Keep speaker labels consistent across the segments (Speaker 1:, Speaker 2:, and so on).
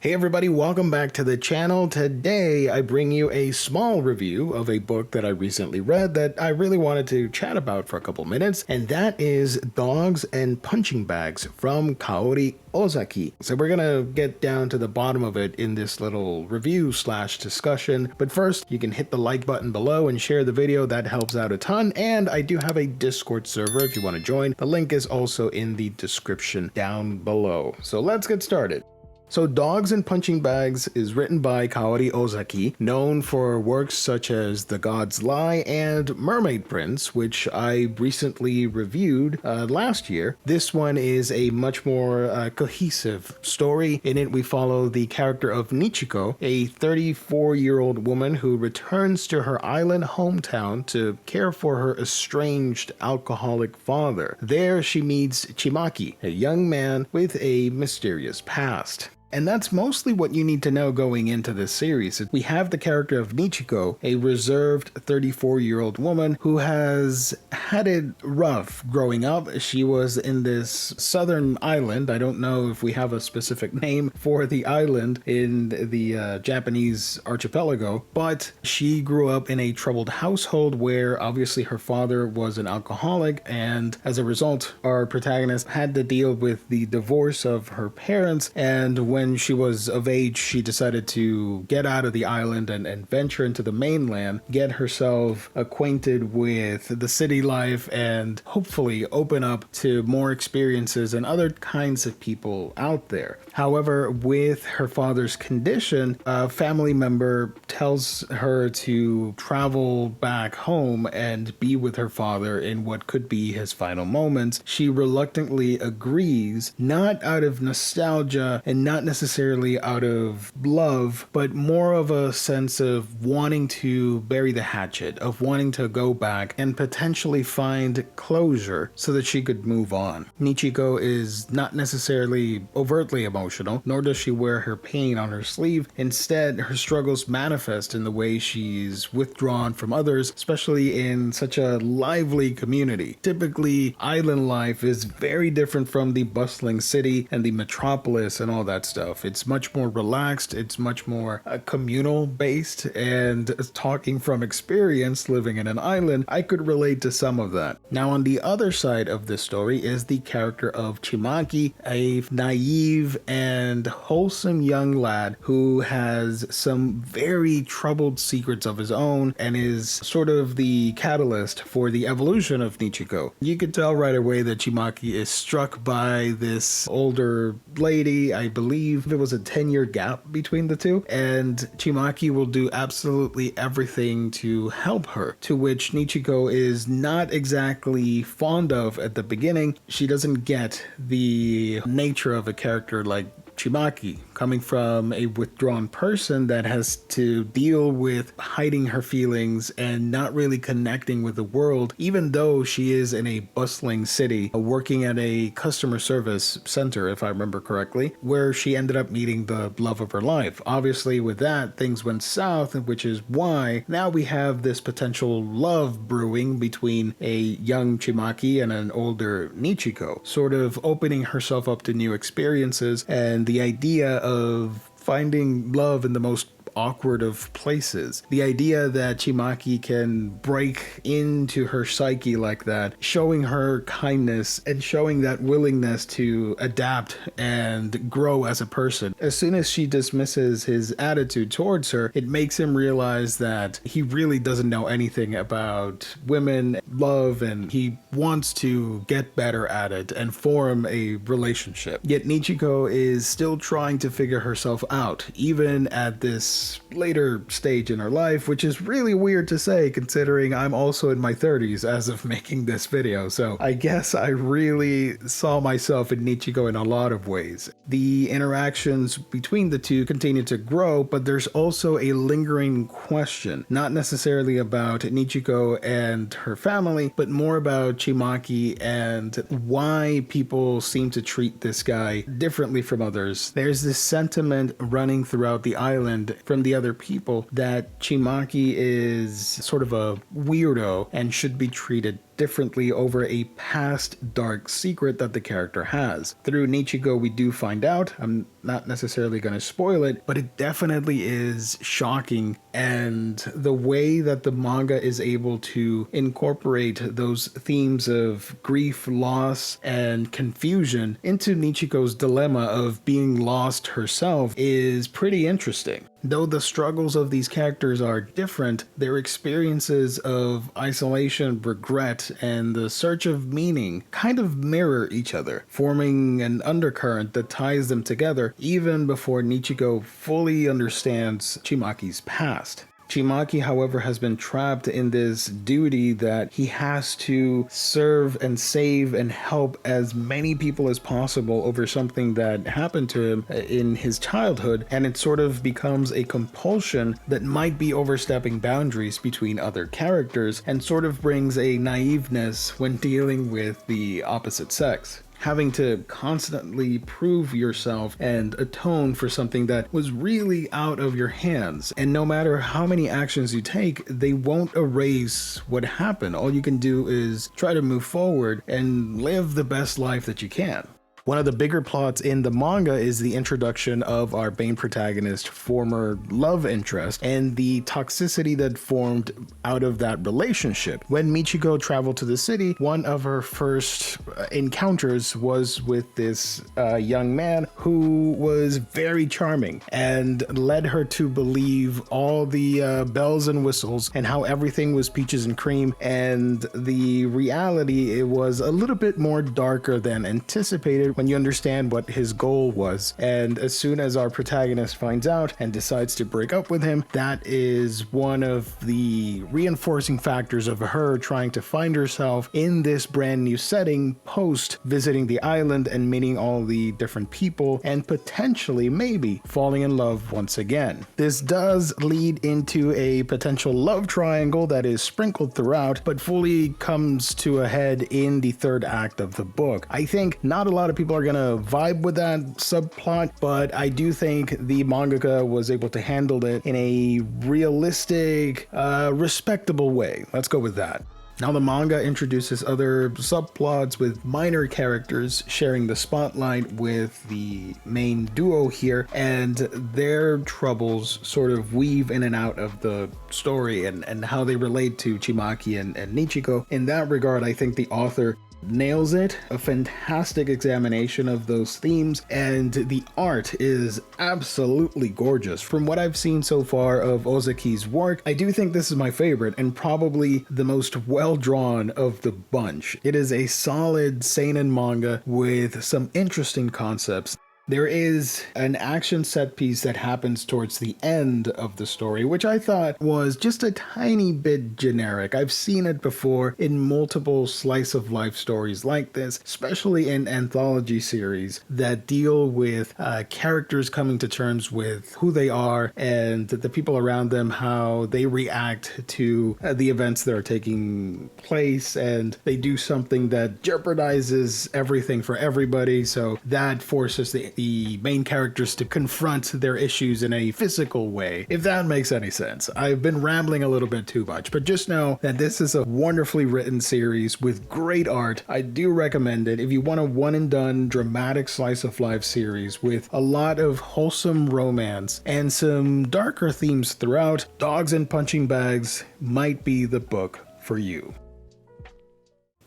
Speaker 1: Hey everybody, welcome back to the channel. Today I bring you a small review of a book that I recently read that I really wanted to chat about for a couple minutes, and that is Dogs and Punching Bags from Kaori Ozaki. So we're gonna get down to the bottom of it in this little review slash discussion, but first you can hit the like button below and share the video. That helps out a ton, and I do have a Discord server if you want to join. The link is also in the description down below. So let's get started. So Dogs and Punching Bags is written by Kaori Ozaki, known for works such as The God's Lie and Mermaid Prince, which I recently reviewed last year. This one is a much more cohesive story. In it we follow the character of Nichiko, a 34-year-old woman who returns to her island hometown to care for her estranged alcoholic father. There she meets Chimaki, a young man with a mysterious past. And that's mostly what you need to know going into this series. We have the character of Nichiko, a reserved 34-year-old woman who has had it rough growing up. She was in this southern island. I don't know if we have a specific name for the island in the Japanese archipelago, but she grew up in a troubled household where obviously her father was an alcoholic, and as a result, our protagonist had to deal with the divorce of her parents, and when she was of age, she decided to get out of the island and venture into the mainland, get herself acquainted with the city life, and hopefully open up to more experiences and other kinds of people out there. However, with her father's condition, a family member tells her to travel back home and be with her father in what could be his final moments. She reluctantly agrees, not out of nostalgia and not necessarily out of love, but more of a sense of wanting to bury the hatchet, of wanting to go back and potentially find closure so that she could move on. Nichiko is not necessarily overtly emotional, nor does she wear her pain on her sleeve. Instead, her struggles manifest in the way she's withdrawn from others, especially in such a lively community. Typically, island life is very different from the bustling city and the metropolis and all that stuff. It's much more relaxed, it's much more communal based, and talking from experience living in an island, I could relate to some of that. Now on the other side of this story is the character of Chimaki, a naive and wholesome young lad who has some very troubled secrets of his own and is sort of the catalyst for the evolution of Nichiko. You could tell right away that Chimaki is struck by this older lady. I believe it was a 10-year gap between the two, and Chimaki will do absolutely everything to help her, to which Nichiko is not exactly fond of at the beginning. She doesn't get the nature of a character like Chimaki, coming from a withdrawn person that has to deal with hiding her feelings and not really connecting with the world, even though she is in a bustling city, working at a customer service center, if I remember correctly, where she ended up meeting the love of her life. Obviously, with that, things went south, which is why now we have this potential love brewing between a young Chimaki and an older Nichiko, sort of opening herself up to new experiences, and the idea of finding love in the most awkward of places. The idea that Chimaki can break into her psyche like that, showing her kindness and showing that willingness to adapt and grow as a person. As soon as she dismisses his attitude towards her, it makes him realize that he really doesn't know anything about women, love, and he wants to get better at it and form a relationship. Yet Nichiko is still trying to figure herself out, even at this later stage in her life, which is really weird to say considering I'm also in my 30s as of making this video. So I guess I really saw myself in Nichiko in a lot of ways. The interactions between the two continue to grow, but there's also a lingering question, not necessarily about Nichiko and her family, but more about Chimaki and why people seem to treat this guy differently from others. There's this sentiment running throughout the island from the other people that Chimaki is sort of a weirdo and should be treated differently over a past dark secret that the character has. Through Nichiko, we do find out, I'm not necessarily going to spoil it, but it definitely is shocking, and the way that the manga is able to incorporate those themes of grief, loss, and confusion into Nichiko's dilemma of being lost herself is pretty interesting. Though the struggles of these characters are different, their experiences of isolation, regret, and the search of meaning kind of mirror each other, forming an undercurrent that ties them together even before Nichiko fully understands Chimaki's past. Chimaki, however, has been trapped in this duty that he has to serve and save and help as many people as possible over something that happened to him in his childhood, and it sort of becomes a compulsion that might be overstepping boundaries between other characters and sort of brings a naiveness when dealing with the opposite sex. Having to constantly prove yourself and atone for something that was really out of your hands. And no matter how many actions you take, they won't erase what happened. All you can do is try to move forward and live the best life that you can. One of the bigger plots in the manga is the introduction of our main protagonist's former love interest and the toxicity that formed out of that relationship. When Michiko traveled to the city, one of her first encounters was with this young man who was very charming and led her to believe all the bells and whistles and how everything was peaches and cream, and the reality, it was a little bit more darker than anticipated when you understand what his goal was. And as soon as our protagonist finds out and decides to break up with him, that is one of the reinforcing factors of her trying to find herself in this brand new setting post visiting the island and meeting all the different people and potentially maybe falling in love once again. This does lead into a potential love triangle that is sprinkled throughout, but fully comes to a head in the third act of the book. I think not a lot of people are gonna vibe with that subplot, but I do think the mangaka was able to handle it in a realistic, respectable way. Let's go with that. Now the manga introduces other subplots with minor characters sharing the spotlight with the main duo here, and their troubles sort of weave in and out of the story and how they relate to Chimaki and Nichiko. In that regard, I think the author nails it. A fantastic examination of those themes, and the art is absolutely gorgeous. From what I've seen so far of Ozaki's work, I do think this is my favorite and probably the most well drawn of the bunch. It is a solid seinen manga with some interesting concepts. There is an action set piece that happens towards the end of the story, which I thought was just a tiny bit generic. I've seen it before in multiple slice of life stories like this, especially in anthology series that deal with characters coming to terms with who they are and the people around them, how they react to the events that are taking place, and they do something that jeopardizes everything for everybody. So that forces the main characters to confront their issues in a physical way, if that makes any sense. I've been rambling a little bit too much, but just know that this is a wonderfully written series with great art. I do recommend it if you want a one and done dramatic slice of life series with a lot of wholesome romance and some darker themes throughout. Dogs and Punching Bags might be the book for you.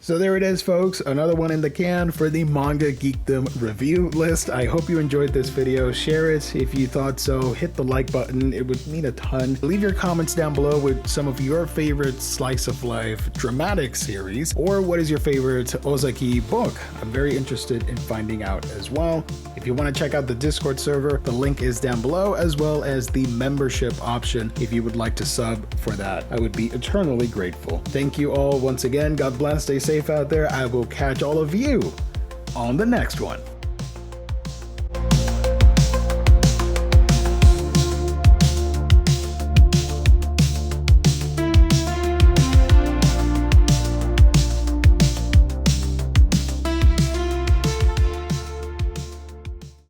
Speaker 1: So there it is, folks, another one in the can for the Manga Geekdom review list. I hope you enjoyed this video. Share it if you thought so. Hit the like button, it would mean a ton. Leave your comments down below with some of your favorite slice of life dramatic series, or what is your favorite Ozaki book. I'm very interested in finding out as well. If you want to check out the Discord server, the link is down below, as well as the membership option if you would like to sub for that. I would be eternally grateful. Thank you all once again. God bless. Stay safe out there. I will catch all of you on the next one.